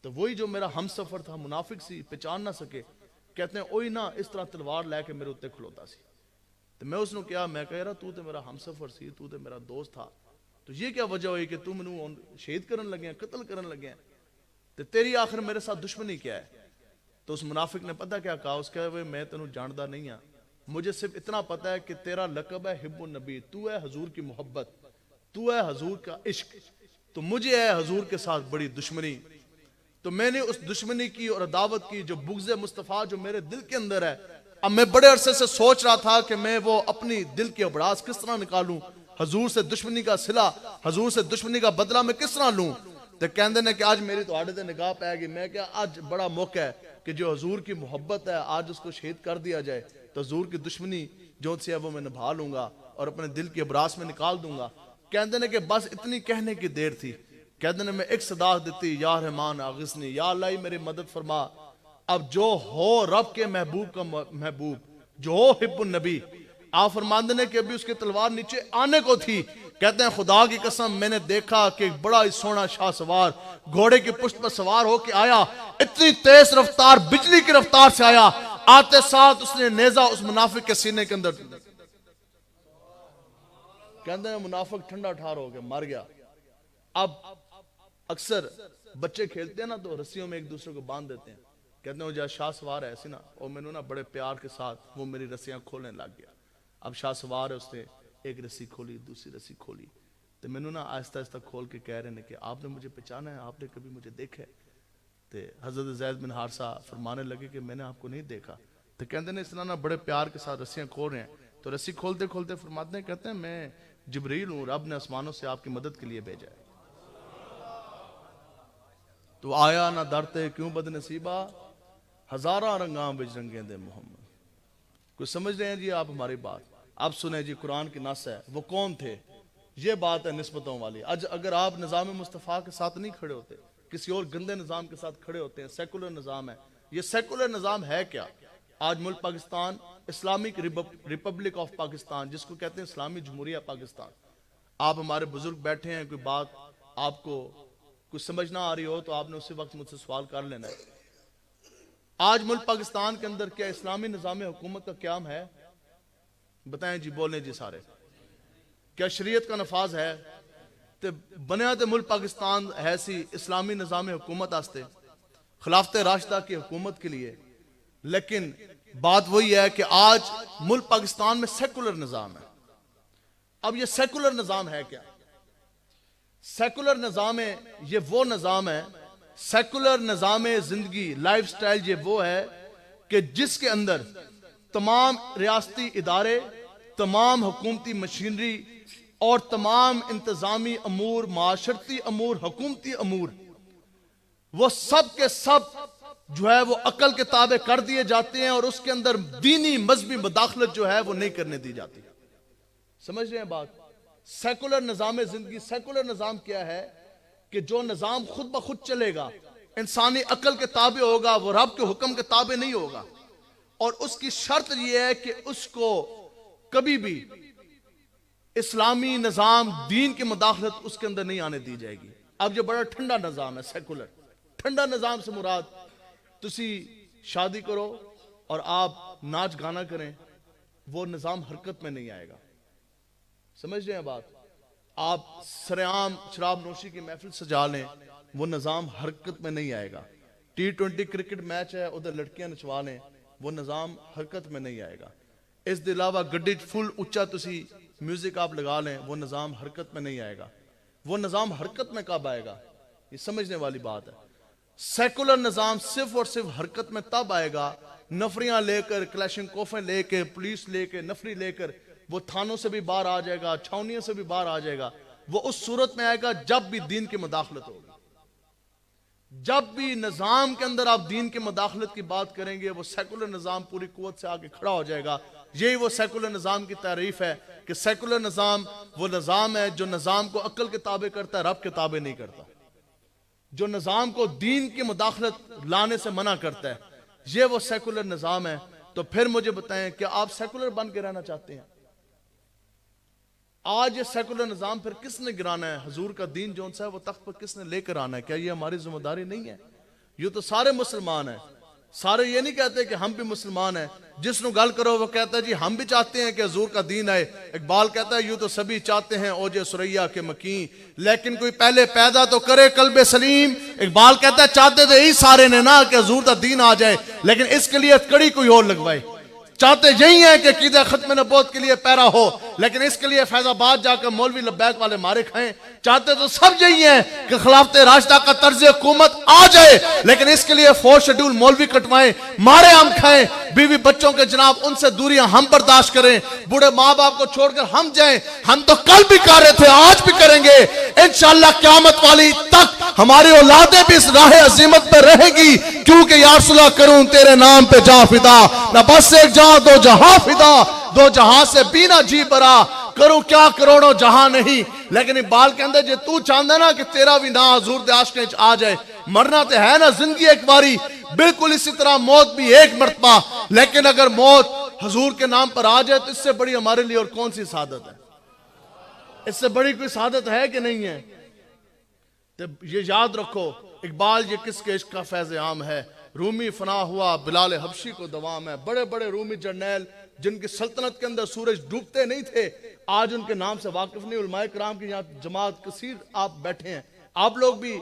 تو وہی جو میرا ہم سفر تھا, منافق سی, پہچان نہ سکے. کہتے ہیں اوہی نہ اس طرح تلوار لے کے میرے اتنے کھلوتا سی. تو میں اس نے کیا, میں کہہ رہا تو تے میرا ہم سفر سی, تو تے میرا دوست تھا, تو یہ کیا وجہ ہوئی کہ تو منو شہید کرن لگے ہیں, قتل کرن لگے ہیں. تو تیری آخر میرے ساتھ دشمنی کیا ہے؟ تو اس منافق نے پتہ کیا کہا؟ اس کہا میں تینوں جاندا نہیں ہاں، مجھے صرف اتنا پتہ ہے کہ تیرا لقب ہے حب النبی، تو ہے حضور کی محبت، تو ہے حضور کا عشق، تو مجھے ہے حضور کے ساتھ بڑی دشمنی۔ تو میں نے اس دشمنی کی اور عداوت کی، جو بغض مصطفیٰ جو میرے دل کے اندر ہے، اب میں بڑے عرصے سے سوچ رہا تھا کہ میں وہ اپنی دل کے ابراز کس طرح نکالوں، حضور سے دشمنی کا صلہ، حضور سے دشمنی کا بدلہ میں کس طرح لوں۔ تو کہندے نے کہ آج میری تو آڑے تے نگاہ پہ گئی، میں کیا آج بڑا موقع ہے کہ جو حضور کی محبت ہے آج اس کو شہید کر دیا جائے، تو حضور کی دشمنی جو سی ہے وہ میں نبھا لوں گا اور اپنے دل کے ابراز میں نکال دوں گا۔ کہندے نے کہ بس اتنی کہنے کی دیر تھی۔ کہندے نے میں ایک صدا دیتی، یا رحمان آغثنی، یا اللہ میری مدد فرما۔ اب جو ہو رب کے محبوب کا محبوب، جو ہو حب النبی، آپ فرماندے نے کہ ابھی اس کی تلوار نیچے آنے کو تھی، کہتے ہیں خدا کی قسم میں نے دیکھا کہ ایک بڑا ہی سونا شاہ سوار گھوڑے کی پشت پر سوار ہو کے آیا، اتنی تیز رفتار، بجلی کی رفتار سے آیا، آتے ساتھ اس نے نیزہ اس منافق کے سینے کے اندر، کہتے ہیں منافق ٹھنڈا ٹھار ہو گیا، مر گیا۔ اب اکثر بچے کھیلتے ہیں نا تو رسیوں میں ایک دوسرے کو باندھ دیتے ہیں، کہتے ہیں وہ جہاں شاہ سوار ہے ایسی نا، اور میں نے نا بڑے پیار کے ساتھ وہ میری رسیاں کھولنے لگ گیا۔ اب شاہ سوار ہے، اس نے ایک رسی کھولی، دوسری رسی کھولی، تو میں نے نا آہستہ آہستہ کھول کے کہہ رہے ہیں کہ آپ نے مجھے پہچانا ہے، آپ نے کبھی مجھے دیکھا ہے؟ تو حضرت زید بن حارثہ فرمانے لگے کہ میں نے آپ کو نہیں دیکھا۔ تو کہتے ہیں اس طرح نا بڑے پیار کے ساتھ رسیاں کھول رہے ہیں، تو رسی کھولتے کھولتے فرماتے ہیں، کہتے ہیں میں جبریل ہوں، رب نے آسمانوں سے آپ کی مدد کے لیے بھیجا ہے۔ تو آیا نہ درتے کیوں بد نصیبہ، ہزاراں رنگاں بچ رنگیں دے محمد۔ کوئی سمجھ رہے ہیں جی آپ ہماری بات؟ اب سنیں جی، قرآن کی نص ہے، وہ کون تھے؟ یہ بات ہے نسبتوں والی۔ اگر آپ نظام مصطفیٰ کے ساتھ نہیں کھڑے ہوتے، کسی اور گندے نظام کے ساتھ کھڑے ہوتے ہیں، سیکولر نظام ہے، یہ سیکولر نظام ہے کیا؟ آج ملک Pakistan, Islamic republic of Pakistan, جس کو کہتے ہیں اسلامی جمہوریہ پاکستان، آپ ہمارے بزرگ بیٹھے ہیں، کوئی بات آپ کو کچھ سمجھ نہ آ رہی ہو تو آپ نے اسی وقت مجھ سے سوال کر لینا ہے۔ آج ملک پاکستان کے اندر کیا اسلامی نظام حکومت کا قیام ہے؟ بتائیں جی، بولیں جی سارے، کیا شریعت کا نفاذ ہے؟ تو بنیاد ملک پاکستان ہے سی اسلامی نظام حکومت آستے، خلافت راشدہ کی حکومت کے لیے، لیکن بات وہی ہے کہ آج ملک پاکستان میں سیکولر نظام ہے۔ اب یہ سیکولر نظام ہے کیا؟ سیکولر نظام ہے، یہ وہ نظام ہے، سیکولر نظام زندگی، لائف سٹائل یہ وہ ہے کہ جس کے اندر تمام ریاستی ادارے، تمام حکومتی مشینری اور تمام انتظامی امور، معاشرتی امور، حکومتی امور، وہ سب کے سب جو ہے وہ عقل کے تابع کر دیے جاتے ہیں، اور اس کے اندر دینی مذہبی مداخلت جو ہے وہ نہیں کرنے دی جاتی۔ سمجھ رہے ہیں بات؟ سیکولر نظام زندگی، سیکولر نظام کیا ہے کہ جو نظام خود بخود چلے گا، انسانی عقل کے تابع ہوگا، وہ رب کے حکم کے تابع نہیں ہوگا، اور اس کی شرط یہ ہے کہ اس کو کبھی بھی اسلامی نظام، دین کی مداخلت اس کے اندر نہیں آنے دی جائے گی۔ اب یہ بڑا ٹھنڈا نظام ہے سیکولر۔ ٹھنڈا نظام سے مراد تسی شادی کرو اور آپ ناچ گانا کریں، وہ نظام حرکت میں نہیں آئے گا۔ سمجھ رہے ہیں بات؟ آپ سرعام شراب نوشی کی محفل سجا لیں، وہ نظام حرکت میں نہیں آئے گا۔ T20 کرکٹ میچ ہے، ادھر لڑکیاں نچوا لیں، وہ نظام حرکت میں نہیں آئے گا۔ اس کے علاوہ گڈی فل اچھا تسی میوزک آپ لگا لیں، وہ نظام حرکت میں نہیں آئے گا۔ وہ نظام حرکت میں کب آئے گا؟ یہ سمجھنے والی بات ہے۔ سیکولر نظام صرف اور صرف حرکت میں تب آئے گا، نفریاں لے کر، کلیشن کوفیں لے کے، پولیس لے کے، نفری لے کر، وہ تھانوں سے بھی باہر آ جائے گا، چھاونیوں سے بھی باہر آ جائے گا۔ وہ اس صورت میں آئے گا جب بھی دین کی مداخلت ہوگی۔ جب بھی نظام کے اندر آپ دین کی مداخلت کی بات کریں گے، وہ سیکولر نظام پوری قوت سے آگے کھڑا ہو جائے گا۔ یہی وہ سیکولر نظام کی تعریف ہے کہ سیکولر نظام وہ نظام ہے جو نظام کو عقل کے تابع کرتا ہے، رب کے تابع نہیں کرتا، جو نظام کو دین کی مداخلت لانے سے منع کرتا ہے، یہ وہ سیکولر نظام ہے۔ تو پھر مجھے بتائیں کہ آپ سیکولر بن کے رہنا چاہتے ہیں؟ آج یہ سیکولر نظام پھر کس نے گرانا ہے؟ حضور کا دین جون سا ہے وہ تخت پر کس نے لے کر آنا ہے؟ کیا یہ ہماری ذمہ داری نہیں ہے؟ یہ تو سارے مسلمان ہیں، سارے یہ نہیں کہتے کہ ہم بھی مسلمان ہیں. جس نو گل کرو وہ کہتا ہے جی ہم بھی چاہتے ہیں کہ حضور کا دین آئے. اقبال کہتا ہے یوں تو سبھی چاہتے ہیں اوج سریا کے مکین، لیکن کوئی پہلے پیدا تو کرے قلب سلیم. اقبال کہتا ہے چاہتے تو یہی سارے نے نا کہ حضور کا دین آ جائے، لیکن اس کے لیے کڑی کوئی اور لگوائے. چاہتے یہی ہیں کہ عقیدہ ختم نبوت کے لیے پیرا ہو، لیکن اس کے لیے فیض آباد جا کر مولوی لبیک والے مارے کھائیں. چاہتے تو سب یہی ہیں کہ خلافت راشدہ کا طرز حکومت آ جائے، لیکن اس کے لیے 4 شیڈول مولوی کٹوائیں، مارے ہم کھائیں، بیوی بچوں کے جناب ان سے دوریاں ہم برداشت کریں، بوڑھے ماں باپ کو چھوڑ کر ہم جائیں. ہم تو کل بھی کر رہے تھے، آج بھی کریں گے انشاءاللہ. قیامت والی تک ہماری اولادیں بھی اس راہ عظیمت پہ رہیں گی، کیونکہ یا رسول اللہ کروں تیرے نام پہ جاں فدا، نہ بس ایک جہاں دو جہاں فدا، دو جہاں سے بھی نہ جی برا، کروں کیا کروڑوں جہاں نہیں. لیکن اقبال کے اندر جے تو چاہتا نا کہ تیرا بھی نا حضور دے عاشقیں آ جائے، مرنا تو ہے نا زندگی ایک باری، بالکل اسی طرح موت بھی ایک مرتبہ. لیکن اگر موت حضور کے نام پر آ جائے تو اس سے بڑی ہمارے لیے اور کون سی سعادت ہے؟ اس سے بڑی کوئی سعادت ہے کہ نہیں ہے؟ تو یہ یاد رکھو اقبال یہ کس کے عشق کا فیض عام ہے. رومی فنا ہوا بلال حبشی کو دوام ہے. بڑے بڑے رومی جرنیل جن کی سلطنت کے اندر سورج ڈوبتے نہیں تھے آج ان کے نام سے واقف نہیں. علماء کرام کی یہاں جماعت کثیر آپ بیٹھے ہیں، آپ لوگ بھی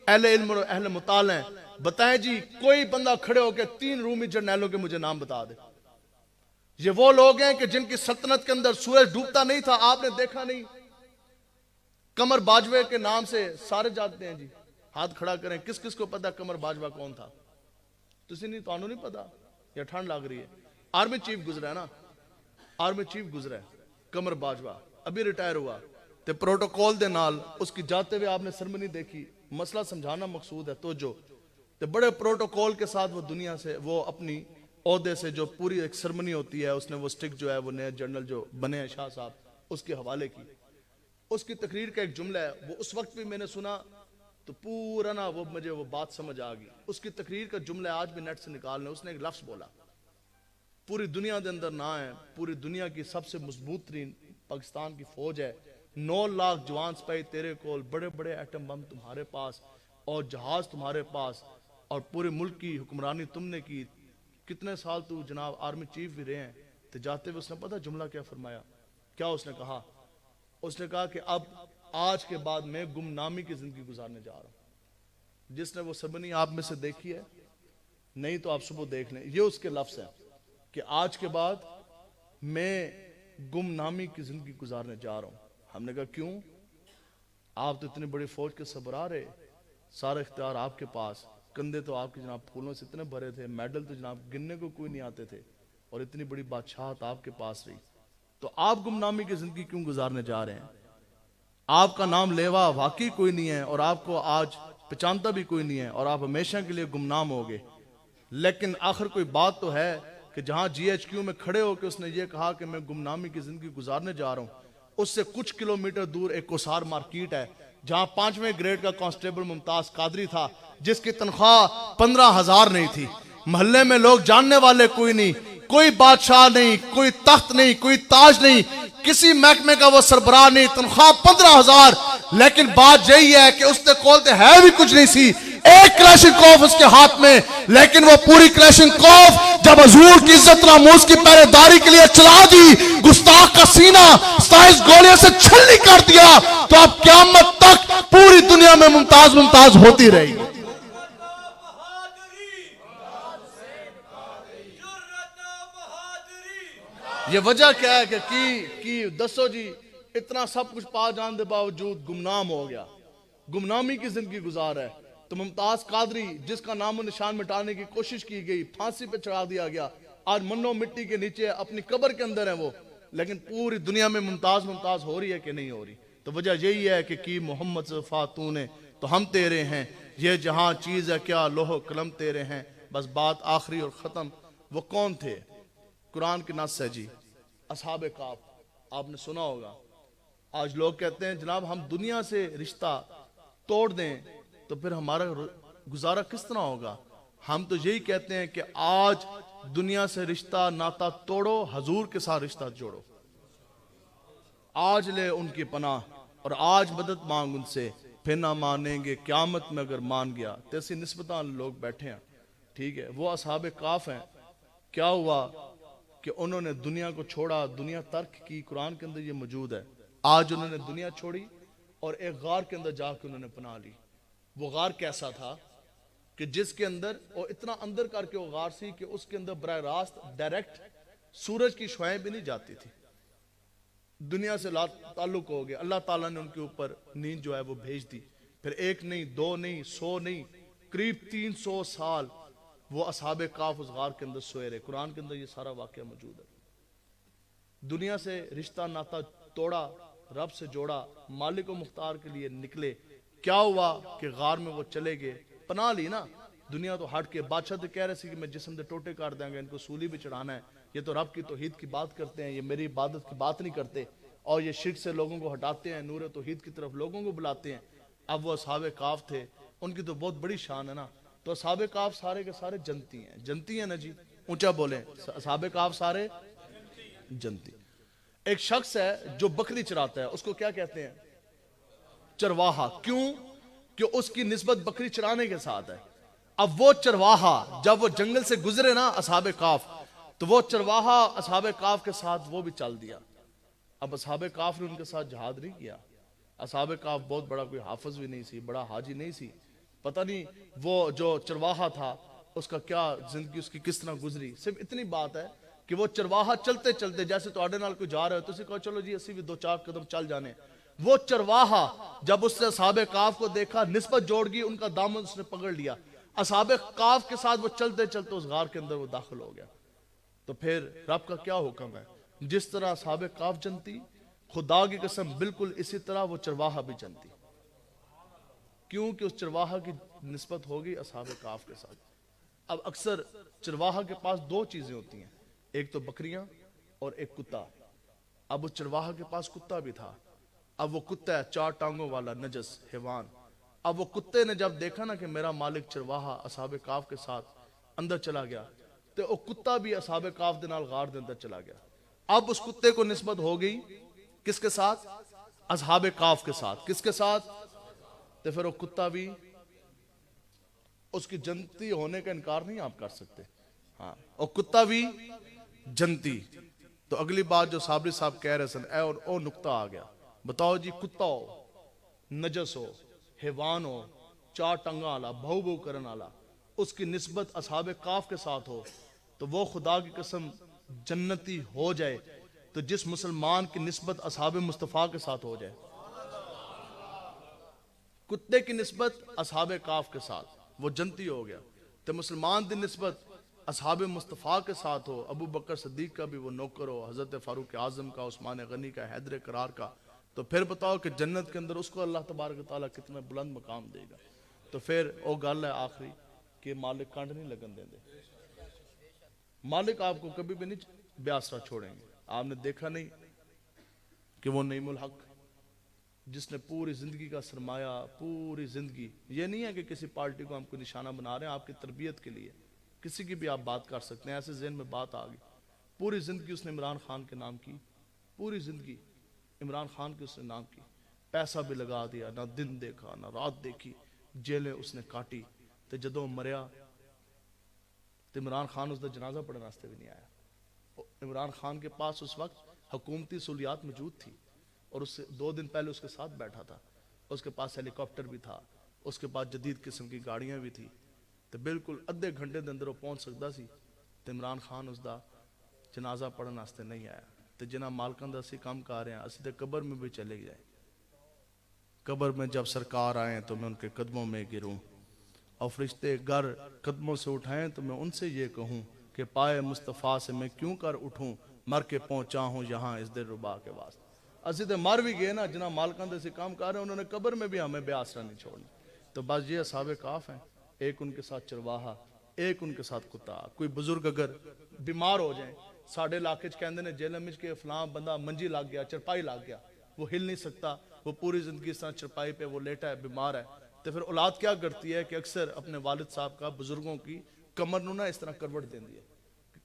اہل علم اور اہل مطالعہ ہیں. بتائیں جی کوئی بندہ کھڑے ہو کے 3 رومی جرنیلوں کے مجھے نام بتا دے. یہ وہ لوگ ہیں کہ جن کی سلطنت کے اندر سورج ڈوبتا نہیں تھا، آپ نے دیکھا نہیں. قمر باجوے کے نام سے سارے جانتے ہیں جی، ہاتھ کھڑا کریں کس کس کو پتا قمر باجوہ کون تھا؟ تسی نہیں، توانوں نہیں پتا یا ٹھنڈ لگ رہی ہے؟ آرمی چیف گزرا ہے نا، آرمی چیف گزرا ہے قمر باجوہ، ابھی ریٹائر ہوا. تے پروٹوکول دے نال اس کی جاتے ہوئے آپ نے سرمنی دیکھی. مسئلہ سمجھانا مقصود ہے توجہ. تے بڑے پروٹوکول کے ساتھ وہ دنیا سے وہ اپنی عہدے سے جو پوری ایک سرمنی ہوتی ہے اس نے وہ سٹک جو ہے وہ نئے جنرل جو بنے ہیں شاہ صاحب اس کے حوالے کی. اس کی تقریر کا ایک جملہ ہے وہ اس وقت بھی میں نے سنا تو پورا نا وہ مجھے وہ بات سمجھ آ گئی. اس کی تقریر کا جملہ آج بھی نیٹ سے نکالنے. اس نے ایک لفظ بولا پوری دنیا دے اندر نہ ہے، پوری دنیا کی سب سے مضبوط ترین پاکستان کی فوج ہے، 9 لاکھ جوان سپاہی تیرے کول، بڑے بڑے ایٹم بم تمہارے پاس اور جہاز تمہارے پاس، اور پورے ملک کی حکمرانی تم نے کی. کتنے سال تو جناب آرمی چیف بھی رہے ہیں. تو جاتے ہوئے اس نے پتا جملہ کیا فرمایا؟ کیا اس نے کہا؟ اس نے کہا کہ اب آج کے بعد میں گمنامی کی زندگی گزارنے جا رہا ہوں. جس نے وہ سرمنی آپ میں سے دیکھی ہے نہیں تو آپ صبح دیکھ لیں، یہ اس کے لفظ ہیں کہ آج کے بعد میں گمنامی کی زندگی گزارنے جا رہا ہوں. ہم نے کہا کیوں؟ آپ تو اتنی بڑی فوج کے سربراہ رہے، سارا اختیار آپ کے پاس، کندھے تو آپ کے جناب پھولوں سے اتنے بھرے تھے، میڈل تو جناب گننے کو کوئی نہیں آتے تھے، اور اتنی بڑی بادشاہت آپ کے پاس رہی، تو آپ گمنامی کی زندگی کیوں گزارنے جا رہے ہیں؟ آپ کا نام لیوا واقعی کوئی نہیں ہے اور آپ کو آج پہچانتا بھی کوئی نہیں ہے اور آپ ہمیشہ کے لیے گمنام ہوگے. لیکن آخر کوئی بات تو ہے کہ جہاں جی ایچ کیو میں کھڑے ہو کے اس نے یہ کہا کہ میں گمنامی کی زندگی گزارنے جا رہا ہوں، اس سے کچھ کلومیٹر دور ایک کوسار مارکیٹ ہے جہاں 5ویں گریڈ کا کانسٹیبل ممتاز قادری تھا جس کی تنخواہ 15,000 نہیں تھی. محلے میں لوگ جاننے والے کوئی نہیں، کوئی بادشاہ نہیں، کوئی تخت نہیں، کوئی تاج نہیں، کسی محکمے کا وہ سربراہ نہیں، تنخواہ 15,000. لیکن بات یہی ہے کہ اس نے کولتے ہے بھی کچھ نہیں سی، ایک کلاشنکوف اس کے ہاتھ میں، لیکن وہ پوری کلاشنکوف جب حضور کی عزت ناموس کی پہرے داری کے لیے چلا دی، گستاخ کا سینہ 27 گولیوں سے چھلنی کر دیا، تو اب قیامت تک پوری دنیا میں ممتاز ہوتی رہی. یہ وجہ کیا ہے کہ کی دسو جی اتنا سب کچھ پا جان دے باوجود گمنام ہو گیا، گمنامی کی زندگی گزار ہے. تو ممتاز قادری جس کا نام و نشان مٹانے کی کوشش کی گئی، پھانسی پہ چڑھا دیا گیا، آج منو مٹی کے نیچے اپنی قبر کے اندر ہے وہ، لیکن پوری دنیا میں ممتاز ہو رہی ہے کہ نہیں ہو رہی؟ تو وجہ یہی ہے کہ کی محمد سے فاتون نے تو ہم تیرے ہیں، یہ جہاں چیز ہے کیا لوح و قلم تیرے ہیں. بس بات آخری اور ختم. وہ کون تھے؟ قرآن کی نص ہے جی، اصحاب کہف. آپ نے سنا ہوگا. آج لوگ کہتے ہیں جناب ہم دنیا سے رشتہ توڑ دیں تو پھر ہمارا گزارا کس طرح ہوگا؟ ہم تو یہی کہتے ہیں کہ آج دنیا سے رشتہ ناتا توڑو، حضور کے ساتھ رشتہ جوڑو. آج لے ان کی پناہ اور آج مدد مانگ ان سے، پھر نہ مانیں گے قیامت میں اگر مان گیا. تیسی نسبتاں لوگ بیٹھے ہیں. ٹھیک ہے، وہ اصحاب کاف ہیں. کیا ہوا کہ انہوں نے دنیا کو چھوڑا، دنیا ترک کی. قرآن کے اندر یہ موجود ہے. آج انہوں نے دنیا چھوڑی اور ایک غار کے اندر جا کے انہوں نے پناہ لی. وہ غار کیسا تھا کہ جس کے اندر، اور اتنا اندر کر کے وہ غار سی کہ اس کے اندر براہ راست ڈائریکٹ سورج کی شعاعیں بھی نہیں جاتی تھی. دنیا سے تعلق ہو گیا. اللہ تعالیٰ نے ان کے اوپر نیند جو ہے وہ بھیج دی. پھر ایک نہیں، دو نہیں، 100 نہیں، قریب 300 سال وہ اصحاب کاف اس غار کے اندر سوئے رہے. قرآن کے اندر یہ سارا واقعہ موجود ہے. دنیا سے رشتہ ناتا توڑا، رب سے جوڑا، مالک و مختار کے لیے نکلے. کیا ہوا کہ غار میں وہ چلے گئے، پناہ لی نا. دنیا تو ہٹ کے بادشاہ تو کہہ رہے تھے کہ میں جسم دے ٹوٹے کر دیں گا، ان کو سولی بھی چڑھانا ہے. یہ تو رب کی توحید کی بات کرتے ہیں، یہ میری عبادت کی بات نہیں کرتے، اور یہ شرک سے لوگوں کو ہٹاتے ہیں، نور توحید کی طرف لوگوں کو بلاتے ہیں. اب وہ اصحاب کاف تھے، ان کی تو بہت بڑی شان ہے نا. تو اصحاب کاف سارے کے سارے جنتی ہیں. جنتی ہیں نا جی، اونچا بولیں. اصحاب کاف سارے جنتی. ایک شخص ہے جو بکری چراتا ہے، اس کو کیا کہتے ہیں؟ چرواہا. کیوں؟ کہ اس کی نسبت بکری چرانے کے ساتھ ہے. اب وہ چرواہا جب وہ جنگل سے گزرے نا اصحاب کاف، تو وہ چرواہا اصحاب کاف کے ساتھ وہ بھی چل دیا. اب اصحاب کاف نے ان کے ساتھ جہاد نہیں کیا. اصحاب کاف بہت بڑا کوئی حافظ بھی نہیں سی، بڑا حاجی نہیں سی. پتہ نہیں وہ جو چرواہا تھا اس کا کیا زندگی اس کی کس طرح گزری. صرف اتنی بات ہے کہ وہ چرواہا چلتے چلتے، جیسے تواڈے نال کوئی جا رہا ہے تو اسی کہو چلو جی اسی بھی 2-4 قدم چل جانے. وہ چرواہا جب اس نے اصحاب کاف کو دیکھا، نسبت جوڑ گئی، ان کا دامن اس نے پکڑ لیا. اصحاب کاف کے ساتھ وہ چلتے چلتے اس غار کے اندر وہ داخل ہو گیا. تو پھر رب کا کیا حکم ہے؟ جس طرح اصحاب کاف جنتی، خدا کی قسم بالکل اسی طرح وہ چرواہا بھی جنتی. کیونکہ اس چرواہا کی نسبت ہوگی اصحاب کاف کے ساتھ. اب اکثر چرواہا کے پاس 2 چیزیں ہوتی ہیں، ایک تو بکریاں اور ایک کتا. اب اس چرواہا کے پاس کتا بھی تھا. اب وہ کتا ہے 4 ٹانگوں والا نجس حیوان. اب وہ کتے نے جب دیکھا نا کہ میرا مالک چرواہا اصحاب کاف کے ساتھ اندر چلا گیا، تو وہ کتا بھی اصحاب کاف دے نال غار دے اندر چلا گیا. اب اس کتے کو نسبت ہو گئی کس کے ساتھ؟ اصحاب کاف کے ساتھ. کس کے ساتھ؟ تو پھر وہ کتا بھی، اس کی جنتی ہونے کا انکار نہیں آپ کر سکتے. ہاں، اور کتا بھی جنتی. تو اگلی بات جو صابری صاحب کہہ رہے سن، او نقطہ آ گیا. بتاؤ جی، کتا ہو، نجس ہو، حیوان ہو، 4 ٹنگا والا، بھو بھو کرن والا، اس کی نسبت اصحاب کاف کے ساتھ ہو تو وہ خدا کی قسم جنتی ہو جائے. تو جس مسلمان کی نسبت اصحاب مصطفیٰ کے ساتھ ہو جائے، کتے کی نسبت اصحاب کاف کے ساتھ، وہ جنتی ہو گیا. تو مسلمان دی نسبت اصحاب مصطفیٰ کے ساتھ ہو، ابو بکر صدیق کا بھی وہ نوکر ہو، حضرت فاروق اعظم کا، عثمان غنی کا، حیدر کرار کا، تو پھر بتاؤ کہ جنت کے اندر اس کو اللہ تبارک و تعالیٰ کتنا بلند مقام دے گا. تو پھر وہ گل ہے آخری کہ مالک کانڈ نہیں لگن دیں دے. مالک آپ کو کبھی بھی نہیں بے آسرا چھوڑیں گے. آپ نے دیکھا نہیں کہ وہ نعیم الحق جس نے پوری زندگی کا سرمایہ، پوری زندگی، یہ نہیں ہے کہ کسی پارٹی کو ہم کو نشانہ بنا رہے ہیں، آپ کی تربیت کے لیے کسی کی بھی آپ بات کر سکتے ہیں. ایسے ذہن میں بات آ گئی. پوری زندگی اس نے عمران خان کے نام کی، پوری زندگی عمران خان کے اس نے نام کی. پیسہ بھی لگا دیا، نہ دن دیکھا نہ رات دیکھی، جیلیں اس نے کاٹی. تو جدوں مریا تو عمران خان اس دا جنازہ پڑھنے واسطے بھی نہیں آیا. عمران خان کے پاس اس وقت حکومتی سہولیات موجود تھی، اور اس سے 2 دن پہلے اس کے ساتھ بیٹھا تھا. اس کے پاس ہیلی کاپٹر بھی تھا، اس کے پاس جدید قسم کی گاڑیاں بھی تھی. تو بالکل ادھے گھنٹے دے اندر وہ پہنچ سکتا سی. تو عمران خان اس دا جنازہ پڑھنے واسطے نہیں آیا. تو جنہ مالکاں دا اسی کام کر رہے ہیں، اسی تے قبر میں بھی چلے جائیں. قبر میں جب سرکار آئیں تو میں ان کے قدموں میں گروں، اور فرشتے گر قدموں سے اٹھائیں تو میں ان سے یہ کہوں کہ پائے مصطفیٰ سے میں کیوں کر اٹھوں، مر کے پہنچا ہوں یہاں اس دل ربا کے واسطے. اسی تے مر بھی گئے نا، جنہ مالکاں دے سے کام کر رہے ہیں، انہوں نے قبر میں بھی ہمیں بے آسرا نہیں چھوڑنا. تو بس یہ اصحاب کاف ہیں. ایک ان کے ساتھ چرواہا، ایک ان کے ساتھ کتا. کوئی بزرگ اگر بیمار ہو جائیں، ساڑھے علاقے کہندے نے جیل میں کے فلاں بندہ منجی لگ گیا، چرپائی لگ گیا، وہ ہل نہیں سکتا، وہ پوری زندگی اس طرح چرپائی پہ وہ لیٹا ہے، بیمار ہے. تو پھر اولاد کیا کرتی ہے کہ اکثر اپنے والد صاحب کا، بزرگوں کی کمر نو نا اس طرح کروٹ دین دی ہے.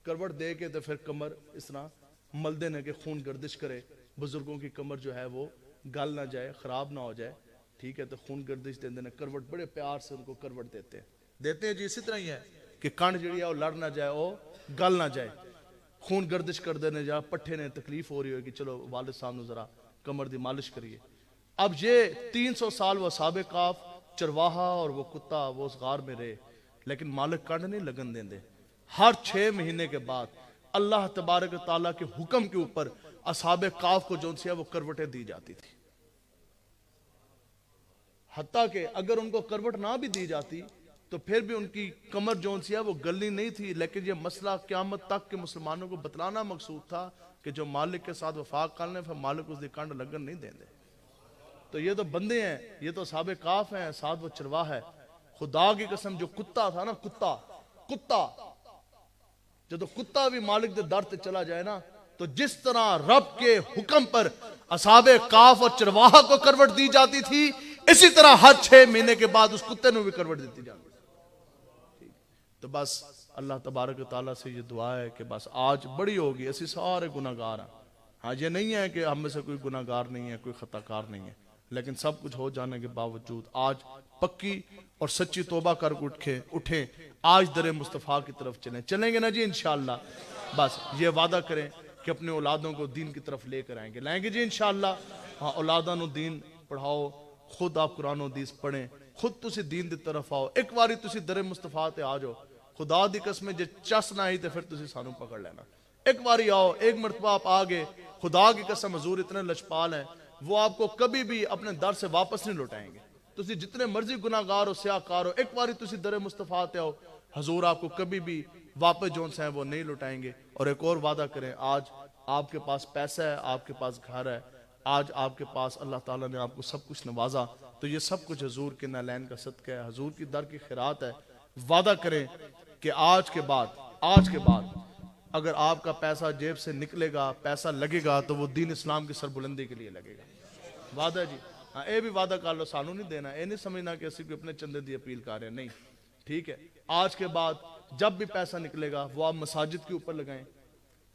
کروٹ دے کے تو پھر کمر اس طرح مل دینے کہ خون گردش کرے، بزرگوں کی کمر جو ہے وہ گل نہ جائے، خراب نہ ہو جائے. ٹھیک ہے، تو خون گردش دین دینے کروٹ، بڑے پیار سے ان کو کروٹ دیتے ہیں جی. اسی طرح ہی ہے کہ کنڈ جڑی ہے وہ لڑ نہ جائے، وہ گل نہ جائے، خون گردش کر دینے جا پٹھے نے تکلیف ہو رہی ہوگی، چلو والد صاحب نے ذرا کمر دی مالش کریے۔ اب یہ 300 سال وہ اصحاب کہف چرواہا اور وہ کتا وہ اس غار میں رہے، لیکن مالک کنڈ نہیں لگن دیں دے۔ ہر 6 مہینے کے بعد اللہ تبارک و تعالیٰ کے حکم کے اوپر اصحاب کہف کو جو وہ کروٹیں دی جاتی تھی، حتیٰ کہ اگر ان کو کروٹ نہ بھی دی جاتی تو پھر بھی ان کی کمر جو ہے وہ گلنی نہیں تھی، لیکن یہ مسئلہ قیامت تک کے مسلمانوں کو بتلانا مقصود تھا کہ جو مالک کے ساتھ وفاق کر لیں پھر مالک اس دی کنڈ لگن نہیں دیں دے۔ تو یہ تو بندے ہیں، یہ تو اصحاب کہف ہیں، ساتھ وہ چرواہ ہے۔ خدا کی قسم جو کتا تھا نا، کتا جب کتا بھی مالک دے در تے چلا جائے نا، تو جس طرح رب کے حکم پر اصحاب کہف اور چرواہا کو کروٹ دی جاتی تھی، اسی طرح ہر 6 مہینے کے بعد اس کتے نے بھی کروٹ دیتی جاتی تھی۔ تو بس اللہ تبارک و تعالیٰ سے یہ دعا ہے کہ بس آج بڑی ہوگی، اسی سارے گناہگار ہیں۔ ہاں یہ نہیں ہے کہ ہم میں سے کوئی گناہگار نہیں ہے، کوئی خطا کار نہیں ہے، لیکن سب کچھ ہو جانے کے باوجود آج پکی اور سچی توبہ کر اٹھیں، آج در مصطفیٰ کی طرف چلیں گے نا جی انشاءاللہ۔ بس یہ وعدہ کریں کہ اپنے اولادوں کو دین کی طرف لے کر آئیں گے، لائیں گے جی انشاءاللہ۔ ہاں اولادوں نو دین پڑھاؤ، خود آپ قرآن و حدیث پڑھیں، خود تسی دین دی طرف آؤ، ایک واری تسی در مصطفیٰ تے آ جاؤ، خدا دی قسم جے چس نہ آئی تے پھر تسی سانو پکڑ لینا۔ ایک واری آؤ، ایک مرتبہ آپ آگے، خدا کی قسم حضور اتنے لچپال ہیں، وہ آپ کو کبھی بھی اپنے در سے واپس نہیں لوٹائیں گے۔ تسی جتنے مرضی گناہگار ہو، سیاہ کار ہو، ایک واری تسی در مصطفیٰ تے آؤ، حضور آپ کو کبھی بھی واپس جون سے ہیں وہ نہیں لوٹائیں گے۔ اور ایک اور وعدہ کریں، آج آپ کے پاس پیسہ ہے، آپ کے پاس گھر ہے، آج آپ کے پاس اللہ تعالیٰ نے آپ کو سب کچھ نوازا، تو یہ سب کچھ حضور کے نالین کا صدقہ ہے، حضور کی در کی خیرات ہے۔ وعدہ کریں کہ آج کے بعد اگر آپ کا پیسہ جیب سے نکلے گا، پیسہ لگے گا، تو وہ دین اسلام کی سربلندی کے لیے لگے گا۔ وعدہ جی، ہاں اے بھی وعدہ کر لو، سانو نہیں دینا، اے نہیں سمجھنا کہ اسی کو اپنے چندے دی اپیل کر رہے ہیں، نہیں، ٹھیک ہے۔ آج کے بعد جب بھی پیسہ نکلے گا وہ آپ مساجد کے اوپر لگائیں،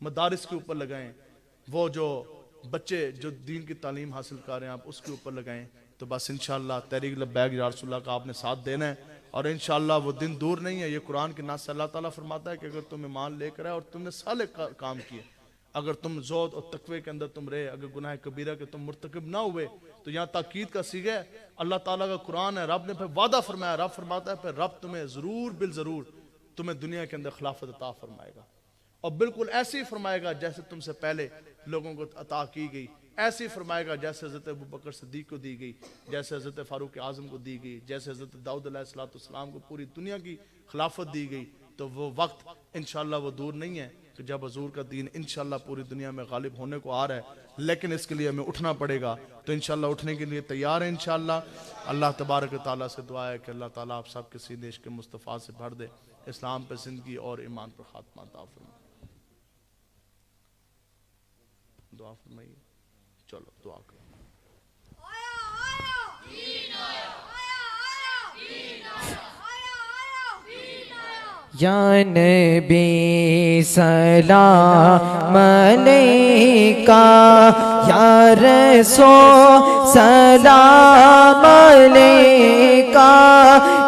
مدارس کے اوپر لگائیں، وہ جو بچے جو دین کی تعلیم حاصل کر رہے ہیں آپ اس کے اوپر لگائیں۔ تو بس انشاءاللہ تحریک لبیک یا رسول اللہ کا آپ نے ساتھ دینا ہے، اور انشاءاللہ وہ دن دور نہیں ہے۔ یہ قرآن کے ناس سے اللہ تعالیٰ فرماتا ہے کہ اگر تم ایمان لے کر آئے اور تم نے صالح کام کیے، اگر تم زہد اور تقوی کے اندر تم رہے، اگر گناہ کبیرہ کے تم مرتکب نہ ہوئے، تو یہاں تاکید کا صیغہ ہے، اللہ تعالیٰ کا قرآن ہے، رب نے پھر وعدہ فرمایا، رب فرماتا ہے پھر رب تمہیں ضرور بالضرور تمہیں دنیا کے اندر خلافت عطا فرمائے گا، اور بالکل ایسے ہی فرمائے گا جیسے تم سے پہلے لوگوں کو عطا کی گئی، ایسے ہی فرمائے گا جیسے حضرت ابوبکر صدیق کو دی گئی، جیسے حضرت فاروق اعظم کو دی گئی، جیسے حضرت داؤد علیہ السلام کو پوری دنیا کی خلافت دی گئی۔ تو وہ وقت انشاءاللہ وہ دور نہیں ہے کہ جب حضور کا دین انشاءاللہ پوری دنیا میں غالب ہونے کو آ رہا ہے، لیکن اس کے لیے ہمیں اٹھنا پڑے گا۔ تو انشاءاللہ اٹھنے کے لیے تیار ہیں انشاءاللہ۔ اللہ تبارک و تعالیٰ سے دعا ہے کہ اللہ تعالیٰ آپ سب کے سینے عشق مصطفیٰ سے بھر دے، اسلام پہ زندگی اور ایمان پر خاتمہ عطا فرمائے۔ دعا فرمائیے، چلو دعا کرو۔ یا نبی سلام علیکہ، یا رسول سلام علیکہ،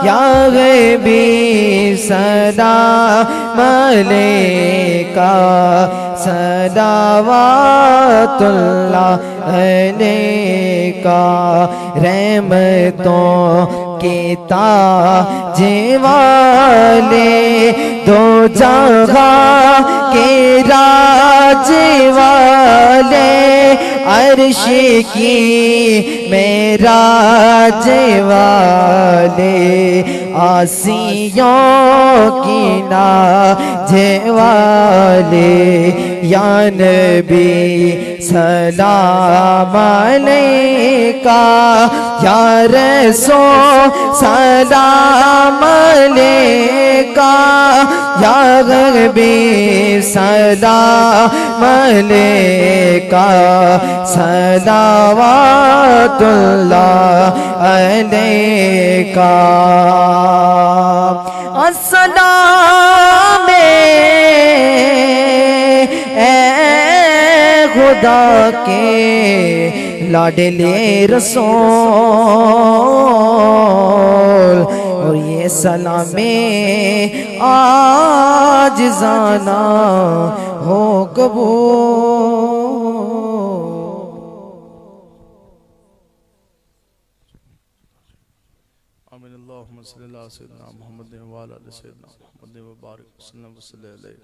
یا حبیب سلام علیکہ، صلوات اللہ علیکہ، رحمتوں کے تاج والے، دو جہاں کے راج والے، عرش کی معراج والے، آسیوں کی ناج والے، یا نبی سلام علیکہ، یا رسول سلام علیکہ، یا حبیب سلام علیکہ، صلوات اللہ علیکہ۔ السلام اے خدا کے لاڈلے رسول، اور یہ سلام عاجزانہ ہو قبول. آمین. اللہم صلی اللہ سیدنا محمد وعلی آل سیدنا محمد وبارک وسلم وصلی علیہ.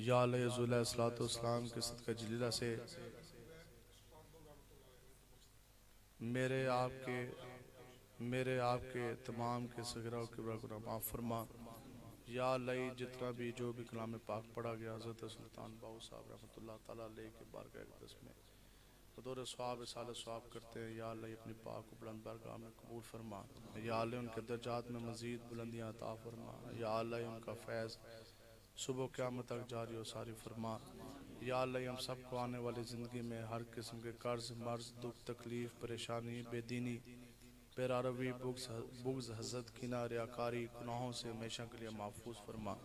یا علیہ علیہ السلام کے صدقہ جلیلہ سے میرے آپ کے تمام کے صغیرہ و کبرہ گناہ معاف فرما. یا علیہ جتنا بھی جو بھی کلام پاک پڑھا گیا حضرت سلطان باؤ صاحب رحمۃ اللہ تعالیٰ علیہ کے بارگاہ اقدس میں بدور ثواب اصالہ ثواب کرتے ہیں. یا اللہ اپنی پاک و بلند بارگاہ میں قبول فرما. یا اللہ ان کے درجات میں مزید بلندیاں عطا فرما. یا اللہ ان کا فیض صبح و قیامت تک جاری و ساری فرما. یا اللہ ہم سب کو آنے والی زندگی میں ہر قسم کے قرض مرض دکھ تکلیف پریشانی بے دینی پیراروی بغض حسد کینہ ریاکاری گناہوں سے ہمیشہ کے لیے محفوظ فرما.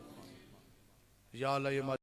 یا اللہ